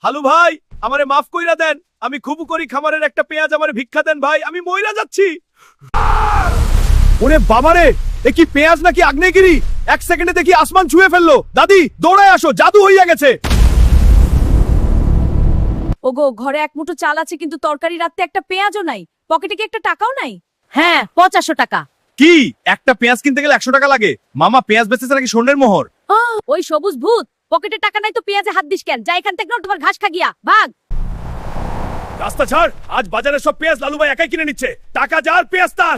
হালু ভাই, আমারে মাফ কইরা দেন। আমি খুব করি খামারের একটা পেঁয়াজ আমারে ভিক্ষা দেন ভাই, আমি মইরা যাচ্ছি। ওরে বাবারে, এ কি পেঁয়াজ নাকি আগ্নেয়গিরি? এক সেকেন্ডে দেখি আসমান ছুঁয়ে ফেললো। দাদি দৌড়ায় আসো, জাদু হইয়া গেছে। ওগো, ঘরে এক মুঠো চাল আছে কিন্তু তরকারি রাখতে একটা পেঁয়াজও নাই। পকেটে কি একটা টাকাও নাই? হ্যাঁ, 85 টাকা। কি একটা পেঁয়াজ কিনতে গেলে 100 টাকা লাগে? মামা পেঁয়াজ বেচেছে নাকি স্বর্ণের মোহর? ওই সবুজ ভূত, পকেটে টাকা নাই তো পেঁয়াজে হাত দিস কেন? যা এখান থেকে, না তোমার ঘাস খা গিয়া ভাগ। রাস্তা ছাড়, আজ বাজারে সব পেঁয়াজ লালু ভাই একাই কিনে নিচ্ছে। টাকা যার, পেঁয়াজ তার।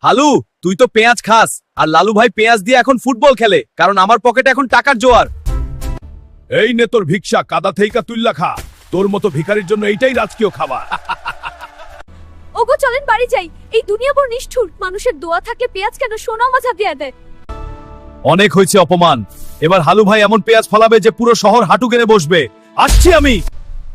হালু, তুই তো পেঁয়াজ খাস, আর লালু ভাই পেঁয়াজ দিয়ে এখন ফুটবল খেলে, কারণ আমার পকেটে এখন টাকার জোয়ার। এই নে তোর ভিক্ষা, কাদা থেইকা তুইল্লা খা। তোর মতো ভিখারির জন্য এইটাই রাজকীয় খাবার। ওগো চলেন বাড়ি যাই। এই দুনিয়া বড় নিষ্ঠুর, মানুষের দোয়া থাকলে পেঁয়াজ কেন সোনা মাঝা দিয়ে দেয়। অনেক হয়েছে অপমান। এবার হালু ভাই এমন পেঁয়াজ ফলাবে যে পুরো শহর হাঁটু গেড়ে বসবে। আসছি আমি।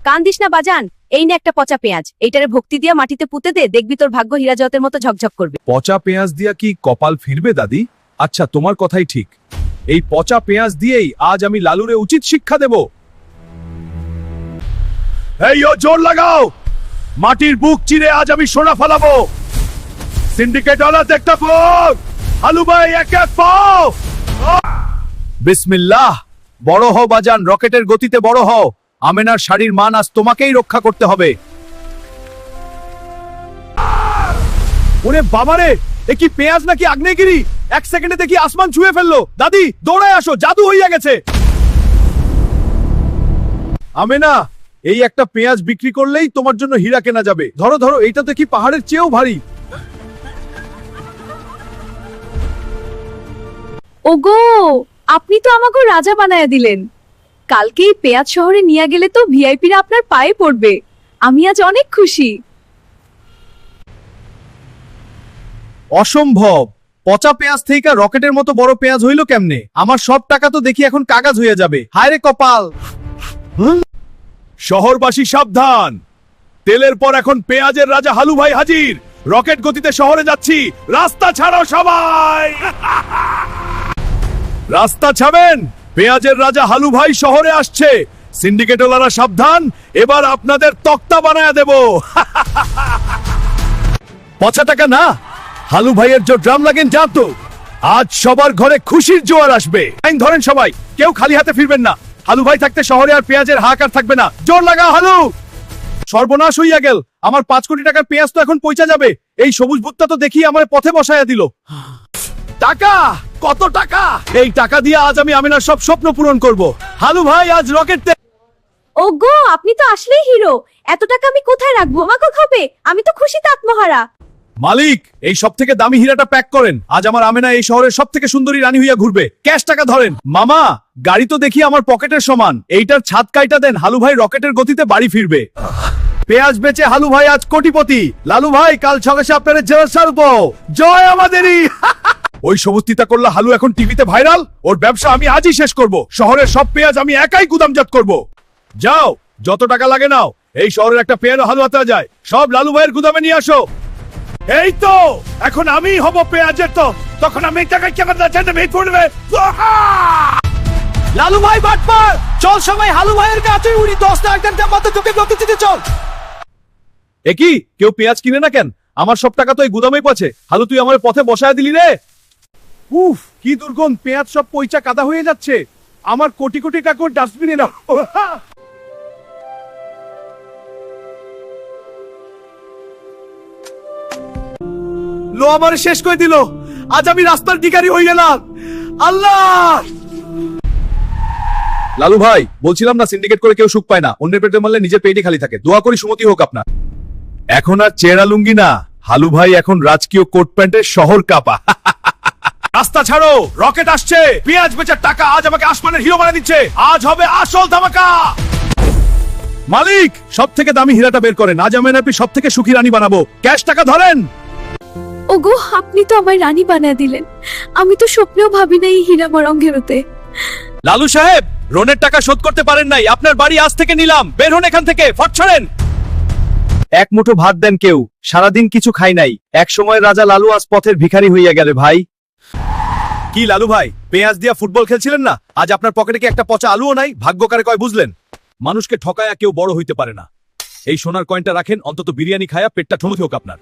কান্দিস না বাজান, এই নে একটা পচা পেঁয়াজ। এইটারে ভক্তি দিয়া মাটিতে পুঁতে দে, দেখবি তোর ভাগ্য হীরা জয়তের মতো ঝকঝক করবে। পচা পেঁয়াজ দিয়া কি কপাল ফিরবে দাদি? আচ্ছা, তোমার কথাই ঠিক। এই পচা পেঁয়াজ দিয়েই আজ আমি লালুরে উচিত শিক্ষা দেব। এই ও জোর লাগাও, মাটির বুক চিরে আজ আমি সোনা ফলাবো। সিন্ডিকেট ওয়ালা একটা ফোন, হালু ভাই এক এক পাও। বিসমিল্লাহ। বড় হও বাজান, রকেটের গতিতে বড় হও। আমেনার শাড়ির মান আজ তোমাকেই রক্ষা করতে হবে। ওরে বাবারে, এ কি পেঁয়াজ নাকি আগ্নেয়গিরি? এক সেকেন্ডে দেখি আসমান ছুঁয়ে ফেললো। দাদি দৌড়ায় আসো, জাদু হইয়া গেছে। আমেনা, এই একটা পেঁয়াজ বিক্রি করলেই তোমার জন্য হীরা কেনা যাবে। ধরো ধরো, এইটা তো কি পাহাড়ের চেয়েও ভারী। ওগো, আপনি তো আমাকে রাজা বানায়া দিলেন। কালকে এই পেঁয়াজ শহরে নিয়ে গেলে তো ভিআইপিরা আপনার পায়ে পড়বে। আমি আজ অনেক খুশি। অসম্ভব, পচা পেঁয়াজ থেকে রকেটের মতো বড় পেঁয়াজ হইল কেমনে? আমার সব টাকা তো দেখি এখন কাগজ হয়ে যাবে। হায় রে কপাল। শহরবাসী সাবধান, তেলের পর এখন পেঁয়াজের রাজা হালু ভাই হাজির। রকেট গতিতে শহরে যাচ্ছি, রাস্তা ছাড়ো সবাই। রাস্তা ছাড়েন, পেঁয়াজের রাজা হালু ভাই শহরে আসছে। সিন্ডিকেটওয়ালারা সাবধান, এবার আপনাদের তক্তা বানায়া দেব। পচা টাকা না, হালু ভাইয়ের যে ড্রাম লাগেন জানতো। আজ সবার ঘরে খুশির জোয়ার আসবে। আইন ধরেন সবাই, কেউ খালি হাতে ফিরবেন না। হালু ভাই থাকতে শহরে আর পেঁয়াজের হাহাকার থাকবে না। জোর লাগা হালু। সর্বনাশ হইয়া গেল, আমার 5 কোটি টাকার পেঁয়াজ তো এখন পয়সা যাবে। এই সবুজ ভুট্টা তো দেখি আমার পথে বসায়া দিল। টাকা, কত টাকা? এই টাকা দিয়ে আজ আমি আমিনার সব স্বপ্ন পূরণ করব। হালু ভাই আজ রকেট। ওগো, আপনি তো আসলেই হিরো। এত টাকা আমি কোথায় রাখবো? আমাকে খাবে? আমি তো খুশিতে আত্মহারা। মালিক, এই সব থেকে দামি হীরাটা প্যাক করেন। আজ আমার আমেনা এই শহরের সব থেকে সুন্দরী রানী হইয়া ঘুরবে। ক্যাশ টাকা ধরেন। মামা, গাড়ি তো দেখি আমার পকেটের সমান। এইটার ছাদ কাইটা দেন, হালু ভাই রকেটের গতিতে বাড়ি ফিরবে। পেঁয়াজ বেচে হালু ভাই আজ কোটিপতি। লালু ভাই, কাল সকালে আপনার জেলার সারবো। জয় আমাদেরই। ওই সবুজ তিতা করলা হালু এখন টিভিতে ভাইরাল। ওর ব্যবসা আমি আজই শেষ করব। শহরের সব পেঁয়াজ আমি একাই গুদামজাত করব। যাও, যত টাকা লাগে নাও। এই শহরের একটা পেঁয়াজ হালু হাতে যায়, সব লালু ভাইয়ের গুদামে নিয়ে আসো। এই তো এখন আমি হব পেঁয়াজের তো, তখন আমি টাকা কেমন পড়বে। লালু ভাই বাটপার, চল সবাই হালু ভাইয়ের কাছে উড়ি। 10 টাকার মতো তোকে দিতে চল। একই কেউ পেঁয়াজ কিনে না কেন? আমার সব টাকা তো এই গুদামেই পচে। হালু, তুই আমার পথে বসায় দিলি রে। উফ, কি দুর্গন্ধ, পেঁয়াজ সব পয়সা কাদা হয়ে যাচ্ছে। আমার কোটি কোটি টাকা ডাস্টবিনে নাও। লো আমার শেষ করে দিল। আজ আমি রাস্তার ভিখারি হয়ে গেলাম। আল্লাহ। লালু ভাই, বলছিলাম না সিন্ডিকেট করে কেউ সুখ পায় না। অন্যের পেটে মারলে নিজের পেটই খালি থাকে। দোয়া করি সুমতি হোক আপনার। এখন আর চেহারা লুঙ্গি না, হালু ভাই এখন রাজকীয় কোট প্যান্টের শহর কাপা। রাস্তা ছাড়ো, রকেট আসছে। পেঁয়াজ বেচার টাকা আজ আমাকে আসমানের হিরো বানিয়ে দিচ্ছে। আজ হবে আসল ধামাকা। মালিক, সব থেকে দামি হীরাটা বের করেন। আজ আমি আপনি সব থেকে সুখী রানী বানাবো। ক্যাশ টাকা ধরেন। ওগো, আপনি তো আমায় রানী বানায় দিলেন। আমি তো স্বপ্নেও ভাবি নাই হীরা মরঙ্গের হতে। লালু সাহেব, রোনের টাকা শোধ করতে পারেন নাই। আপনার বাড়ি আজ থেকে নিলাম। বের হন এখান থেকে, ফট ছাড়েন। এক মুঠো ভাত দেন কেউ, সারাদিন কিছু খাই নাই। এক সময় রাজা লালু আজ পথের ভিখারি হইয়া গেলে ভাই। কি লালু ভাই, পেঁয়াজ দিয়া ফুটবল খেলছিলেন না? আজ আপনার পকেটে কি একটা পচা আলুও নাই? ভাগ্যকারে কয় বুঝলেন? মানুষকে ঠকায়া কেউ বড় হইতে পারে না। এই সোনার কয়েনটা রাখেন, অন্তত বিরিয়ানি খায়া পেটটা ঠমুতে হোক আপনার।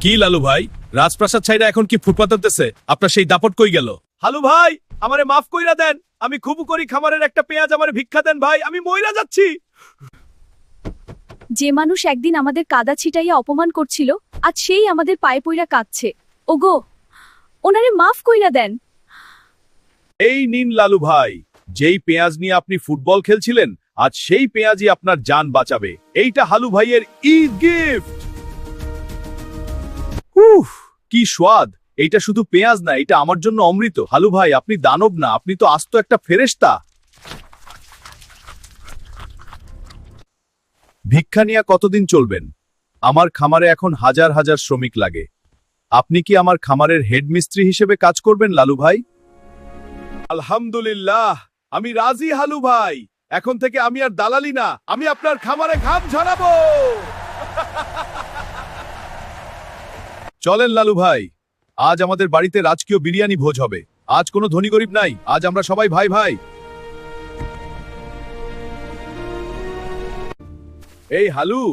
কি লালু ভাই, রাজপ্রাসাদ ছাইরা এখন কি ফুটপাত দিতেছে? আপনার সেই দাপট কই গেল? হালু ভাই, আমারে মাফ কইরা দেন, আমি খুব করি খামারের একটা পেঁয়াজ আমারে ভিক্ষা দেন ভাই, আমি মইরা যাচ্ছি। যে মানুষ একদিন আমাদের কাদা ছিটাইয়া অপমান করছিল, আজ সেই আমাদের পায়ে পইরা কাঁদছে। ওগো, ওনারে মাফ কইরা দেন। এই নিন লালু ভাই, যেই পেঁয়াজ নিয়ে আপনি ফুটবল খেলছিলেন, আজ সেই পেঁয়াজই আপনার জান বাঁচাবে। এইটা হালু ভাইয়ের ঈদ গিফট। উফ, কি স্বাদ! এইটা শুধু পেঁয়াজ না, এটা আমার জন্য অমৃত। হালু ভাই, আপনি দানব না, আপনি তো আস্ত একটা ফেরেশতা। ভিক্ষা নিয়ে কতদিন চলবেন? আমার খামারে এখন হাজার হাজার শ্রমিক লাগে। আপনি কি আমার খামারের হেড মিস্ত্রি হিসেবে কাজ করবেন লালু ভাই? আলহামদুলিল্লাহ, আমি রাজি হালু ভাই। এখন থেকে আমি আর দালালি না, আমি আপনার খামারে ঘাম ঝরাবো। চলেন লালু ভাই, আজ আমাদের বাড়িতে রাজকীয় বিরিয়ানি ভোজ হবে। আজ কোনো ধনী গরিব নাই, আজ আমরা সবাই ভাই ভাই। এই হালু,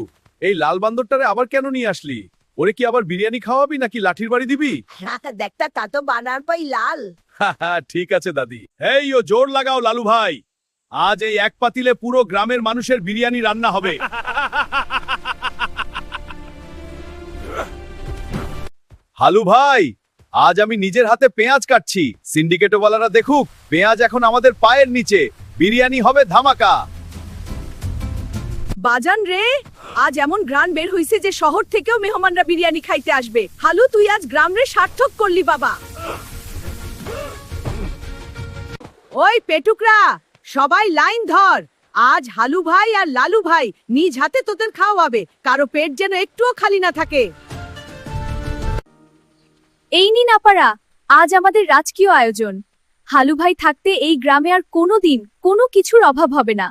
এই লাল বান্দরটারে আবার কেন নিয়ে আসলি? ওরে কি আবার বিরিয়ানি খাওয়াবি নাকি লাঠির বাড়ি দিবি? দেখতা তা তো বানার পাই লাল। ঠিক আছে দাদি। এই ও জোর লাগাও লালু ভাই, আজ এই এক পাতিলে পুরো গ্রামের মানুষের বিরিয়ানি রান্না হবে। হালু ভাই, আজ আমি নিজের হাতে পেঁয়াজ কাটছি। সিন্ডিকেটওয়ালারা দেখুক, পেঁয়াজ এখন আমাদের পায়ের নিচে। বিরিয়ানি হবে ধামাকা। বাজান রে, আজ এমন গ্রান বের হইছে যে শহর থেকেও মেহমানরা বিরিয়ানি খাইতে আসবে। হালু, তুই আজ গ্রাম রে সার্থক করলি বাবা। ওই পেটুকরা, সবাই লাইন ধর। আজ হালু ভাই আর লালু ভাই নিজ হাতে তোদের খাওয়াবে, কারো পেট যেন একটুও খালি না থাকে। এই নিন আপারা, আজ আমাদের রাজকীয় আয়োজন। হালু ভাই থাকতে এই গ্রামে আর কোনোদিন কোনো কিছুর অভাব হবে না।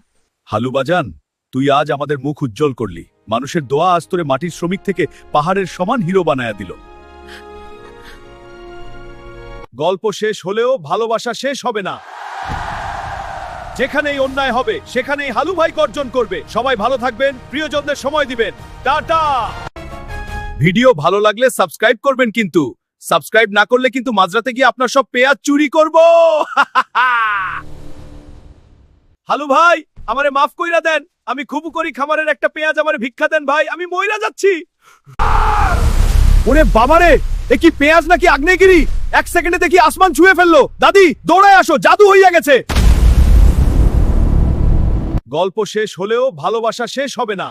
হালু বাজান, তুই আজ আমাদের মুখ উজ্জ্বল করলি। মানুষের দোয়া আজ তোরে মাটির শ্রমিক থেকে পাহাড়ের সমান হিরো বানায়া দিল। গল্প শেষ হলেও ভালোবাসা শেষ হবে না। যেখানেই অন্যায় হবে সেখানেই হালু ভাই গর্জন করবে। সবাই ভালো থাকবেন, প্রিয়জনদের সময় দিবেন। টাটা। ভিডিও ভালো লাগলে সাবস্ক্রাইব করবেন, কিন্তু সাবস্ক্রাইব না করলে কিন্তু মাঝরাতে গিয়ে আপনার সব পেঁয়াজ চুরি করব। হালু ভাই, আমারে মাফ কইরা দেন, আমি খুব করি খামারের একটা পেঁয়াজ আমারে ভিক্ষা দেন ভাই, আমি মইরা যাচ্ছি। ওরে বাবারে, এ কি পেঁয়াজ নাকি আগ্নেয়গিরি? এক সেকেন্ডে দেখি আসমান ছুঁয়ে ফেললো। দাদি, দৌড়ায় আসো, জাদু হইয়া গেছে। গল্প শেষ হলেও ভালোবাসা শেষ হবে না।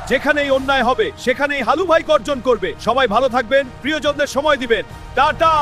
যেখানেই অন্যায় হবে সেখানেই হালু ভাই গর্জন করবে। সবাই ভালো থাকবেন, প্রিয়জনদের সময় দিবেন। টাটা।